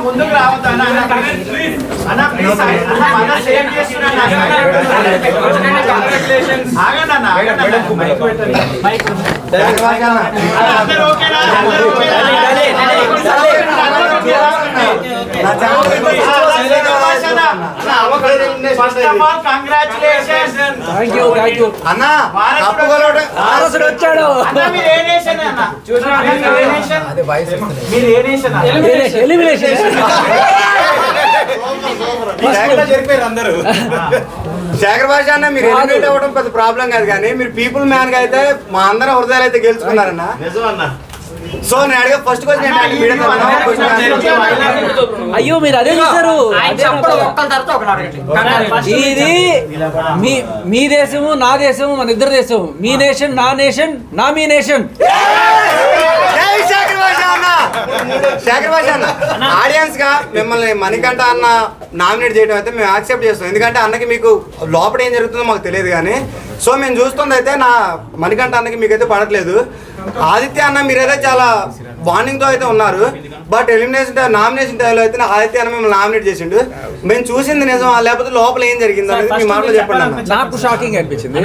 ముందుకు రావద్దు అన్న ప్లీజ్ అన్న సేవ్ చేస్తున్నాను ఆగండి అన్న అందరూ ఓకేనా first of all congratulations thank you అన్న వచ్చాడు మీరు ఏ నేషన్ అన్న మీరు ఏ నేషన్ ఎలిమినేషన్ జరిపారు అందరూ శేఖర్ భాష అన్న మీరు ఎలిమినేట్ అవ్వడం పెద్ద ప్రాబ్లం కాదు కానీ మీరు పీపుల్ మ్యాన్ గా అయితే మా అందరి హృదయాలు అయితే గెలుచుకున్నారన్న సో నేను అడిగే ఫస్ట్ క్వశ్చన్ అయ్యో మీరు అదే చూసారు ఇది మీ దేశము నా దేశము మన ఇద్దరు దేశము మీ నేషన్ నా నేషన్ నా మీ నేషన్ శేఖర్ భాష అన్న ఆడియన్స్ గా మిమ్మల్ని మణికంఠ అన్న నామినేట్ చేయడం అయితే మేము యాక్సెప్ట్ చేస్తాం ఎందుకంటే అన్నకి మీకు లోపల ఏం జరుగుతుందో మాకు తెలియదు కానీ సో మేము చూస్తుంది అయితే నా మణికంఠ అన్నకి మీకైతే పడట్లేదు ఆదిత్య అన్న మీరైతే చాలా బాండింగ్ తో అయితే ఉన్నారు బట్ ఎలిమినేషన్ నామినేషన్ టైంలో అయితే ఆదిత్య అన్న మిమ్మల్ని నామినేట్ చేసిండు మేము చూసింది నిజం లేకపోతే లోపల ఏం జరిగింది అనేది మీ మాటలో చెప్పండి అన్న నాకు షాకింగ్ అనిపించింది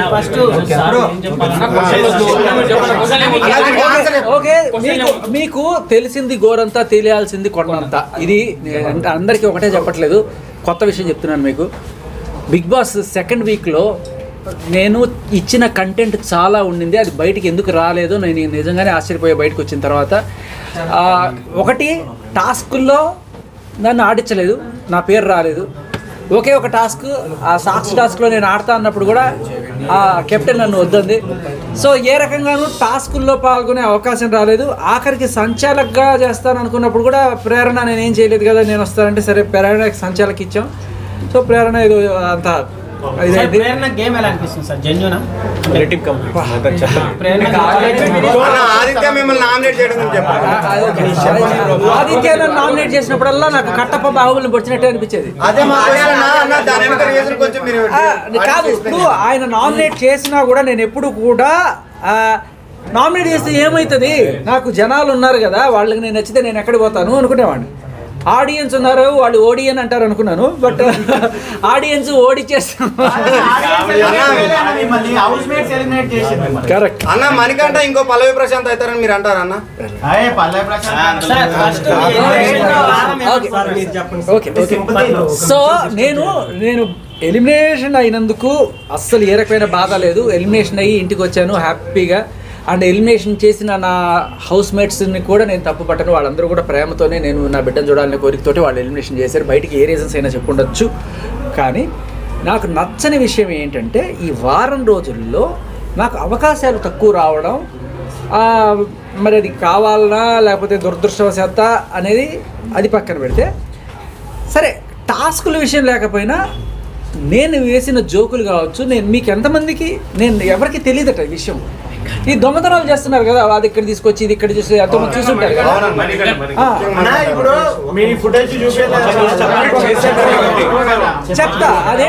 ఓకే మీకు తెలిసింది గోరంతా తెలియాల్సింది కొండంతా ఇది అందరికీ ఒకటే చెప్పట్లేదు కొత్త విషయం చెప్తున్నాను మీకు బిగ్ బాస్ సెకండ్ వీక్లో నేను ఇచ్చిన కంటెంట్ చాలా ఉండింది అది బయటికి ఎందుకు రాలేదో నేను నిజంగానే ఆశ్చర్యపోయే బయటకు వచ్చిన తర్వాత ఒకటి టాస్కుల్లో నన్ను ఆడించలేదు నా పేరు రాలేదు ఒకే ఒక టాస్క్ ఆ సాక్స్ టాస్క్లో నేను ఆడతా అన్నప్పుడు కూడా ఆ కెప్టెన్ నన్ను వద్దంది సో ఏ రకంగానూ టాస్కుల్లో పాల్గొనే అవకాశం రాలేదు ఆఖరికి సంచాలకుగా చేస్తాను అనుకున్నప్పుడు కూడా ప్రేరణ నేనేం చేయలేదు కదా నేను వస్తానంటే సరే ప్రేరణకి సంచాలకి ఇచ్చాం సో ప్రేరణ ఏదో అంత గేమ్ ఎలా అనిపిస్తుంది సార్ జెన్యూనా ఆదిత్య మిమ్మల్ని నామినేట్ చేయడం ఆదిత్య నామినేట్ చేసినప్పుడల్లా నాకు కట్టప్ప బాహుబలిని పొడిచినట్టే అనిపించేది కాదు ఇప్పుడు ఆయన నామినేట్ చేసినా కూడా నేను ఎప్పుడు కూడా నామినేట్ చేస్తే ఏమవుతుంది నాకు జనాలు ఉన్నారు కదా వాళ్ళకి నేను నచ్చితే నేను ఎక్కడికి పోతాను అనుకునేవాడిని ఆడియన్స్ ఉన్నారు వాళ్ళు ఓడియన్ అంటారు అనుకున్నాను బట్ ఆడియన్స్ ఓడిచేస్తాం కరెక్ట్ అన్న మణికంఠ ఇంకో పల్లవి ప్రశాంత్ అవుతారని మీరు అంటారు అన్న సో నేను ఎలిమినేషన్ అయినందుకు అస్సలు ఏ రకమైన బాధ లేదు ఎలిమినేషన్ అయ్యి ఇంటికి వచ్చాను హ్యాపీగా అండ్ ఎలిమినేషన్ చేసిన నా హౌస్ మేట్స్ని కూడా నేను తప్పు పట్టను వాళ్ళందరూ కూడా ప్రేమతోనే నేను నా బిడ్డను చూడాలనే కోరికతోటి వాళ్ళు ఎలిమినేషన్ చేశారు బయటికి ఏ రీజన్స్ అయినా చెప్పుండొచ్చు కానీ నాకు నచ్చని విషయం ఏంటంటే ఈ వారం రోజుల్లో నాకు అవకాశాలు తక్కువ రావడం మరి అది కావాలనా లేకపోతే దురదృష్టవశాత్త అనేది అది పక్కన పెడితే సరే టాస్కుల విషయం లేకపోయినా నేను వేసిన జోకులు కావచ్చు నేను మీకు ఎంతమందికి నేను ఎవరికి తెలియదట ఈ విషయం ఈ దొంగతనాలు చేస్తున్నారు కదా అది ఇక్కడ తీసుకొచ్చి ఇది ఇక్కడ చూసి ఎంతమంది చూసుంటారు చెప్తా అదే